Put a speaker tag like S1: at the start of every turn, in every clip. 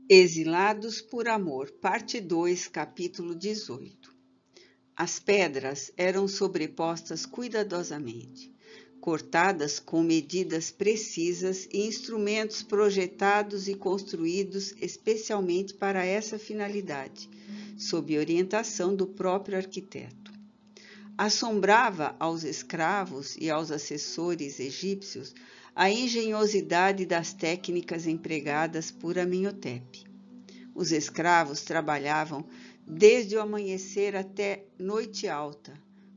S1: Exilados por Amor, Parte 2, Capítulo 18. As pedras eram sobrepostas cuidadosamente, cortadas com medidas precisas e instrumentos projetados e construídos especialmente para essa finalidade, sob orientação do próprio arquiteto. Assombrava aos escravos e aos assessores egípcios a engenhosidade das técnicas empregadas por Amenhotep. Os escravos trabalhavam desde o amanhecer até noite alta.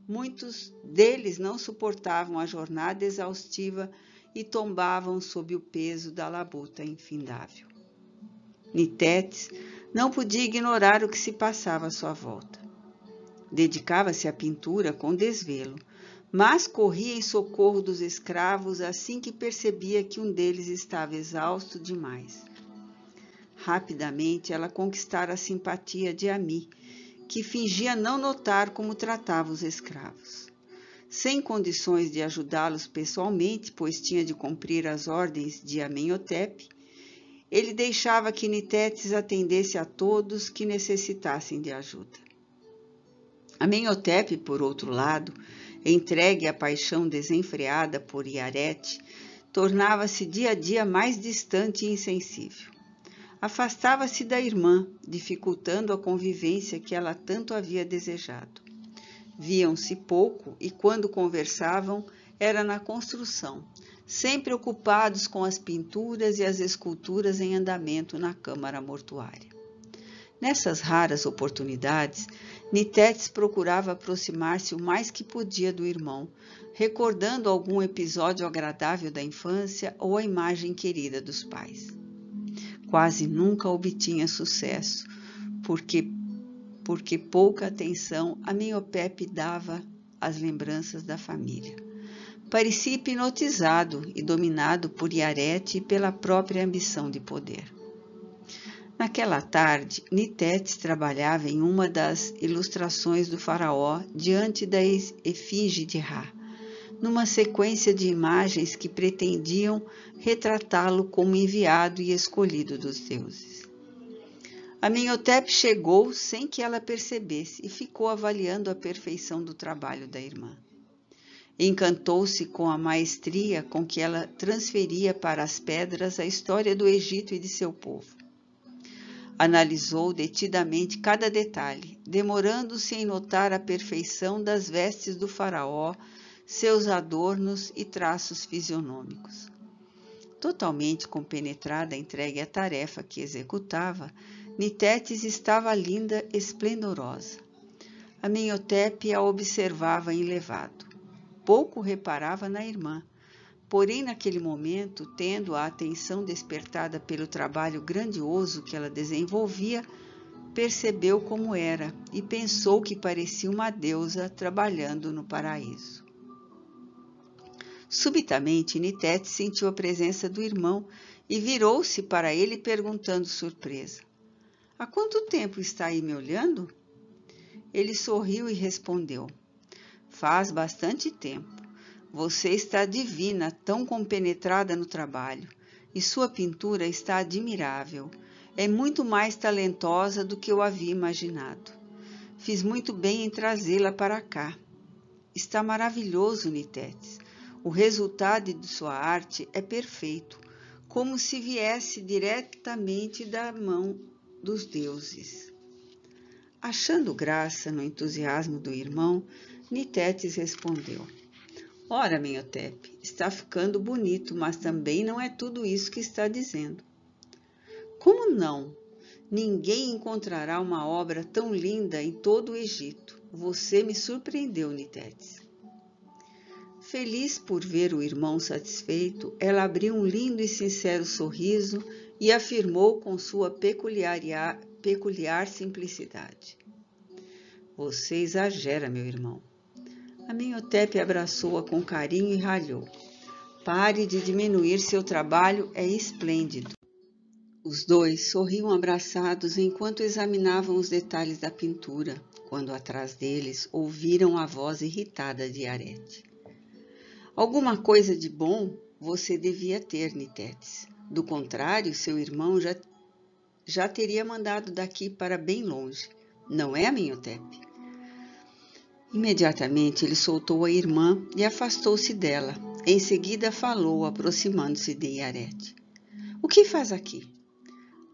S1: Muitos deles não suportavam a jornada exaustiva e tombavam sob o peso da labuta infindável. Nitetes não podia ignorar o que se passava à sua volta. Dedicava-se à pintura com desvelo, mas corria em socorro dos escravos assim que percebia que um deles estava exausto demais. Rapidamente ela conquistara a simpatia de Ami, que fingia não notar como tratava os escravos. Sem condições de ajudá-los pessoalmente, pois tinha de cumprir as ordens de Amenhotep, ele deixava que Nitetes atendesse a todos que necessitassem de ajuda. Amenhotep, por outro lado, entregue à paixão desenfreada por Iarete, tornava-se dia a dia mais distante e insensível. Afastava-se da irmã, dificultando a convivência que ela tanto havia desejado. Viam-se pouco e, quando conversavam, era na construção, sempre ocupados com as pinturas e as esculturas em andamento na câmara mortuária. Nessas raras oportunidades, Nitetes procurava aproximar-se o mais que podia do irmão, recordando algum episódio agradável da infância ou a imagem querida dos pais. Quase nunca obtinha sucesso, porque pouca atenção Amenhotep dava às lembranças da família. Parecia hipnotizado e dominado por Iarete e pela própria ambição de poder. Naquela tarde, Nitetes trabalhava em uma das ilustrações do faraó diante da efígie de Ra, numa sequência de imagens que pretendiam retratá-lo como enviado e escolhido dos deuses. Amenhotep chegou sem que ela percebesse e ficou avaliando a perfeição do trabalho da irmã. Encantou-se com a maestria com que ela transferia para as pedras a história do Egito e de seu povo. Analisou detidamente cada detalhe, demorando-se em notar a perfeição das vestes do faraó, seus adornos e traços fisionômicos. Totalmente compenetrada, entregue à tarefa que executava, Nitetes estava linda, esplendorosa. Amenhotep a observava enlevado. Pouco reparava na irmã. Porém, naquele momento, tendo a atenção despertada pelo trabalho grandioso que ela desenvolvia, percebeu como era e pensou que parecia uma deusa trabalhando no paraíso. Subitamente, Nitetes sentiu a presença do irmão e virou-se para ele perguntando surpresa: "Há quanto tempo está aí me olhando?" Ele sorriu e respondeu: "Faz bastante tempo. Você está divina, tão compenetrada no trabalho, e sua pintura está admirável. É muito mais talentosa do que eu havia imaginado. Fiz muito bem em trazê-la para cá. Está maravilhoso, Nitetes. O resultado de sua arte é perfeito, como se viesse diretamente da mão dos deuses." Achando graça no entusiasmo do irmão, Nitetes respondeu: "Ora, Amenhotep, está ficando bonito, mas também não é tudo isso que está dizendo." "Como não? Ninguém encontrará uma obra tão linda em todo o Egito. Você me surpreendeu, Nitetes." Feliz por ver o irmão satisfeito, ela abriu um lindo e sincero sorriso e afirmou com sua peculiar simplicidade: "Você exagera, meu irmão." Amenhotep abraçou-a com carinho e ralhou: "Pare de diminuir seu trabalho, é esplêndido." Os dois sorriam abraçados enquanto examinavam os detalhes da pintura, quando atrás deles ouviram a voz irritada de Iarete: "Alguma coisa de bom você devia ter, Nitetes. Do contrário, seu irmão já teria mandado daqui para bem longe. Não é, Amenhotep? Imediatamente ele soltou a irmã e afastou-se dela. Em seguida falou, aproximando-se de Iarete. O que faz aqui?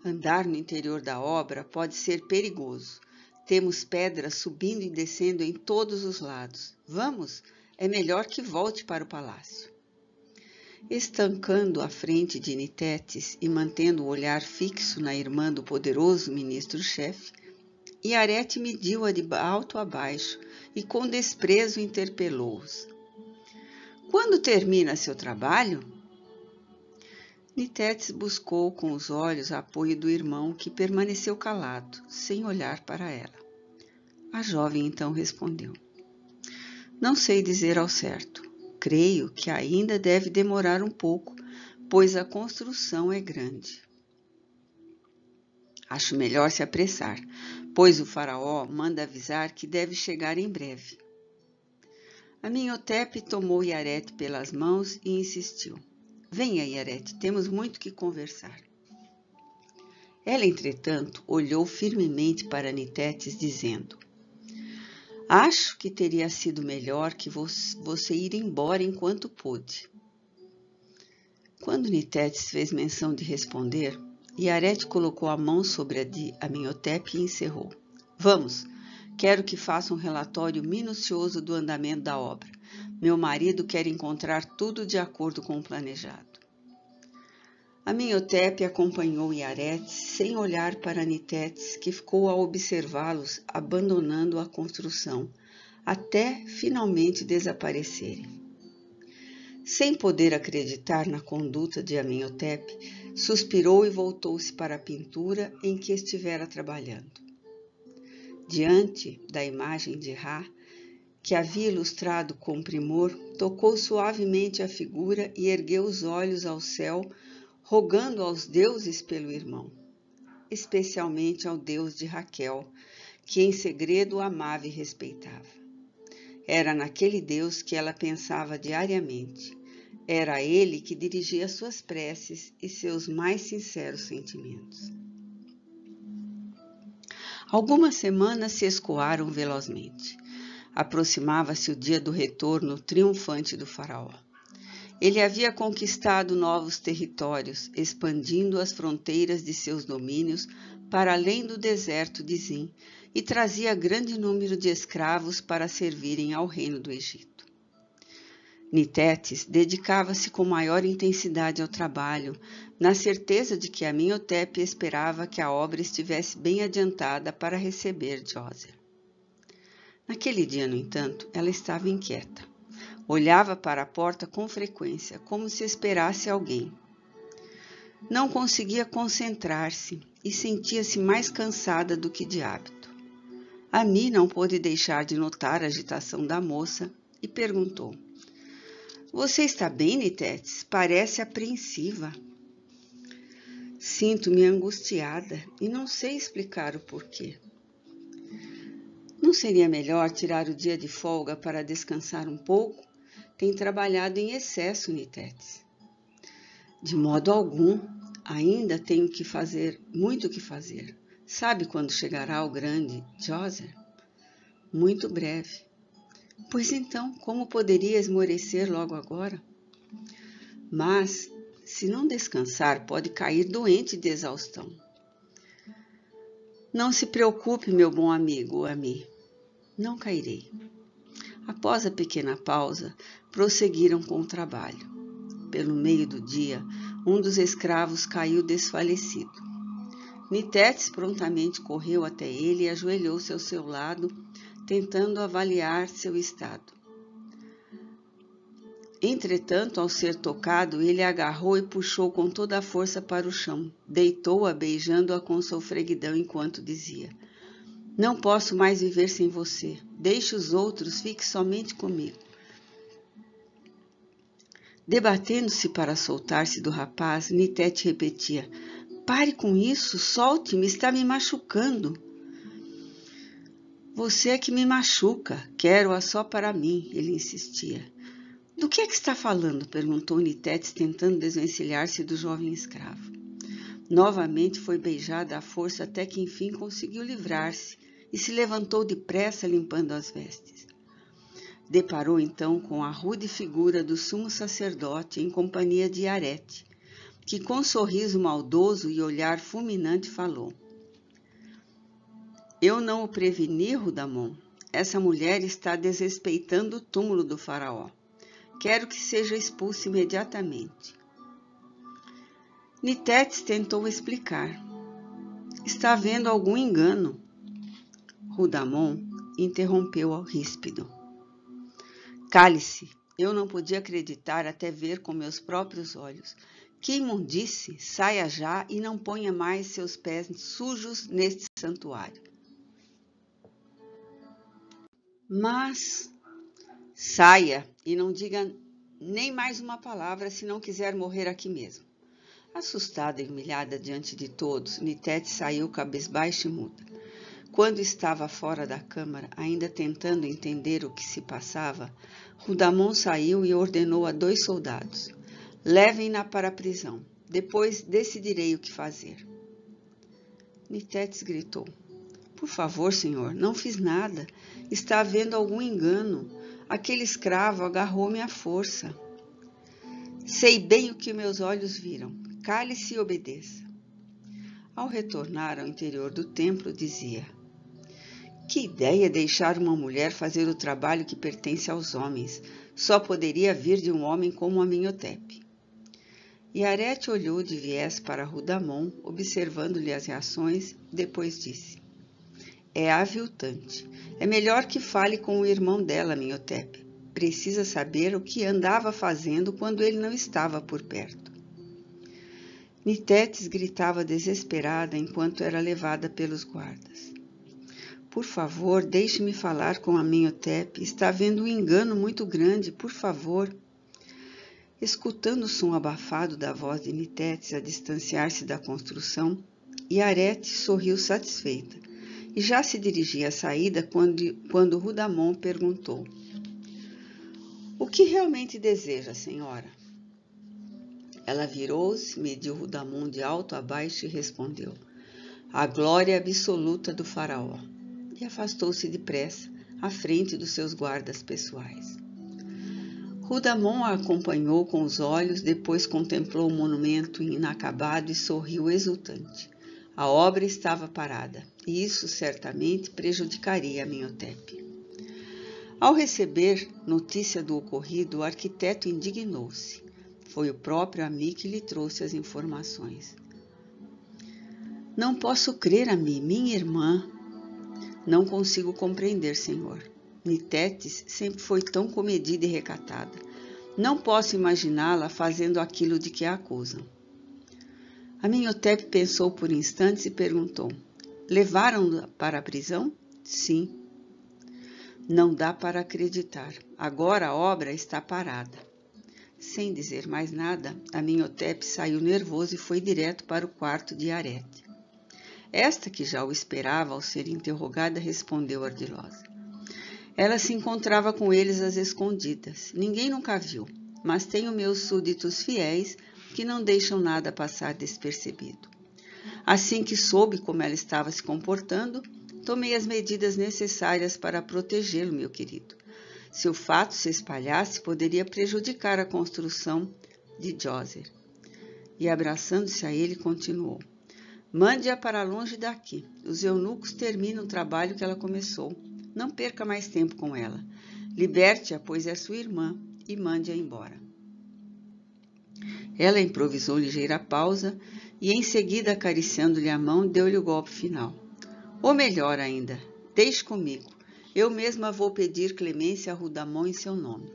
S1: Andar no interior da obra pode ser perigoso. Temos pedras subindo e descendo em todos os lados. Vamos, é melhor que volte para o palácio. Estancando à frente de Nitetes e mantendo o olhar fixo na irmã do poderoso ministro-chefe, Iarete mediu-a de alto a baixo e com desprezo interpelou-os. Quando termina seu trabalho? Nitetes buscou com os olhos apoio do irmão, que permaneceu calado, sem olhar para ela. A jovem então respondeu. Não sei dizer ao certo. Creio que ainda deve demorar um pouco, pois a construção é grande. Acho melhor se apressar, pois o faraó manda avisar que deve chegar em breve. Amenhotep tomou Iarete pelas mãos e insistiu. Venha, Iarete, temos muito que conversar. Ela, entretanto, olhou firmemente para Nitetes, dizendo, acho que teria sido melhor que você ir embora enquanto pôde. Quando Nitetes fez menção de responder, Iarete colocou a mão sobre a de Amenhotep e encerrou. Vamos, quero que faça um relatório minucioso do andamento da obra. Meu marido quer encontrar tudo de acordo com o planejado. Amenhotep acompanhou Iarete sem olhar para Nitetes, que ficou a observá-los abandonando a construção, até finalmente desaparecerem. Sem poder acreditar na conduta de Amenhotep, suspirou e voltou-se para a pintura em que estivera trabalhando. Diante da imagem de Ra, que havia ilustrado com primor, tocou suavemente a figura e ergueu os olhos ao céu, rogando aos deuses pelo irmão, especialmente ao Deus de Raquel, que em segredo o amava e respeitava. Era naquele Deus que ela pensava diariamente. Era ele que dirigia suas preces e seus mais sinceros sentimentos. Algumas semanas se escoaram velozmente. Aproximava-se o dia do retorno triunfante do faraó. Ele havia conquistado novos territórios, expandindo as fronteiras de seus domínios para além do deserto de Zin e trazia grande número de escravos para servirem ao reino do Egito. Nitetes dedicava-se com maior intensidade ao trabalho, na certeza de que Amenhotep esperava que a obra estivesse bem adiantada para receber Djoser. Naquele dia, no entanto, ela estava inquieta. Olhava para a porta com frequência, como se esperasse alguém. Não conseguia concentrar-se e sentia-se mais cansada do que de hábito. Ami não pôde deixar de notar a agitação da moça e perguntou. Você está bem, Nitetes? Parece apreensiva. Sinto-me angustiada e não sei explicar o porquê. Não seria melhor tirar o dia de folga para descansar um pouco? Tem trabalhado em excesso, Nitetes. De modo algum, ainda tenho muito que fazer. Sabe quando chegará o grande Djoser? Muito breve. Pois então, como poderia esmorecer logo agora? Mas, se não descansar, pode cair doente de exaustão. Não se preocupe, meu bom amigo, Ami. Não cairei. Após a pequena pausa, prosseguiram com o trabalho. Pelo meio do dia, um dos escravos caiu desfalecido. Nitetes prontamente correu até ele e ajoelhou-se ao seu lado, tentando avaliar seu estado. Entretanto, ao ser tocado, ele a agarrou e puxou com toda a força para o chão. Deitou-a, beijando-a com sofreguidão enquanto dizia: Não posso mais viver sem você. Deixe os outros, fique somente comigo. Debatendo-se para soltar-se do rapaz, Nitetes repetia: Pare com isso, solte-me, está me machucando. Você é que me machuca, quero-a só para mim, ele insistia. Do que é que está falando? Perguntou Nitetes, tentando desvencilhar-se do jovem escravo. Novamente foi beijada à força até que enfim conseguiu livrar-se e se levantou depressa limpando as vestes. Deparou então com a rude figura do sumo sacerdote em companhia de Arete, que com sorriso maldoso e olhar fulminante falou: Eu não o preveni, Rudamon. Essa mulher está desrespeitando o túmulo do faraó. Quero que seja expulso imediatamente. Nitetes tentou explicar. Está havendo algum engano. Rudamon interrompeu ríspido. Cale-se, eu não podia acreditar até ver com meus próprios olhos. Que imundície, saia já e não ponha mais seus pés sujos neste santuário. Mas saia e não diga nem mais uma palavra se não quiser morrer aqui mesmo. Assustada e humilhada diante de todos, Nitetes saiu cabisbaixa e muda. Quando estava fora da câmara, ainda tentando entender o que se passava, Rudamon saiu e ordenou a 2 soldados: levem-na para a prisão. Depois decidirei o que fazer. Nitetes gritou: Por favor, senhor, não fiz nada. Está havendo algum engano. Aquele escravo agarrou-me à força. Sei bem o que meus olhos viram. Cale-se e obedeça. Ao retornar ao interior do templo, dizia: Que ideia deixar uma mulher fazer o trabalho que pertence aos homens. Só poderia vir de um homem como Amenhotepe. E Arete olhou de viés para Rudamon, observando-lhe as reações, depois disse: É aviltante. É melhor que fale com o irmão dela, Amenhotepe. Precisa saber o que andava fazendo quando ele não estava por perto. Nitetes gritava desesperada enquanto era levada pelos guardas. Por favor, deixe-me falar com Amenhotepe. Está havendo um engano muito grande, por favor. Escutando o som abafado da voz de Nitetes a distanciar-se da construção, Arete sorriu satisfeita e já se dirigia à saída quando Rudamon perguntou: O que realmente deseja, senhora? Ela virou-se, mediu Rudamon de alto a baixo e respondeu: A glória absoluta do faraó. E afastou-se depressa, à frente dos seus guardas pessoais. Rudamon a acompanhou com os olhos, depois contemplou o monumento inacabado e sorriu exultante. A obra estava parada, e isso certamente prejudicaria Amenhotepe. Ao receber notícia do ocorrido, o arquiteto indignou-se. Foi o próprio Ami que lhe trouxe as informações. Não posso crer, Ami, minha irmã. Não consigo compreender, senhor. Nitetes sempre foi tão comedida e recatada. Não posso imaginá-la fazendo aquilo de que a acusam. Amenhotepe pensou por instantes e perguntou: Levaram-na para a prisão? Sim. Não dá para acreditar. Agora a obra está parada. Sem dizer mais nada, Amenhotepe saiu nervoso e foi direto para o quarto de Arete. Esta, que já o esperava ao ser interrogada, respondeu ardilosa. Ela se encontrava com eles às escondidas. Ninguém nunca viu, mas tenho meus súditos fiéis que não deixam nada passar despercebido. Assim que soube como ela estava se comportando, tomei as medidas necessárias para protegê-lo, meu querido. Se o fato se espalhasse, poderia prejudicar a construção de Djoser. E abraçando-se a ele, continuou: Mande-a para longe daqui. Os eunucos terminam o trabalho que ela começou. Não perca mais tempo com ela. Liberte-a, pois é sua irmã, e mande-a embora. Ela improvisou ligeira pausa e, em seguida, acariciando-lhe a mão, deu-lhe o golpe final. Ou melhor ainda, deixe comigo. Eu mesma vou pedir clemência a Rudamon em seu nome.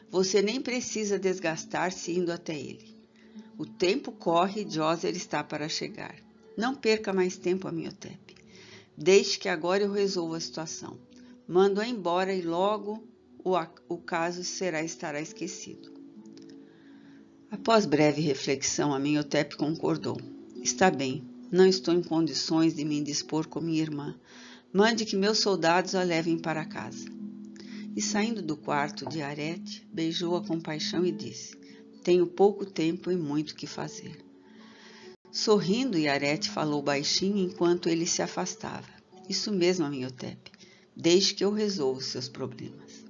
S1: Você nem precisa desgastar-se indo até ele. O tempo corre e Djoser está para chegar. Não perca mais tempo, Amenhotepe. Deixe que agora eu resolva a situação. Mando-a embora e logo o caso estará esquecido. Após breve reflexão, Amenhotepe concordou. Está bem, não estou em condições de me indispor com minha irmã. Mande que meus soldados a levem para casa. E saindo do quarto de Arete, beijou-a com paixão e disse: Tenho pouco tempo e muito que fazer. Sorrindo, Yarete falou baixinho enquanto ele se afastava. Isso mesmo, Amenhotep. Deixe que eu resolva os seus problemas.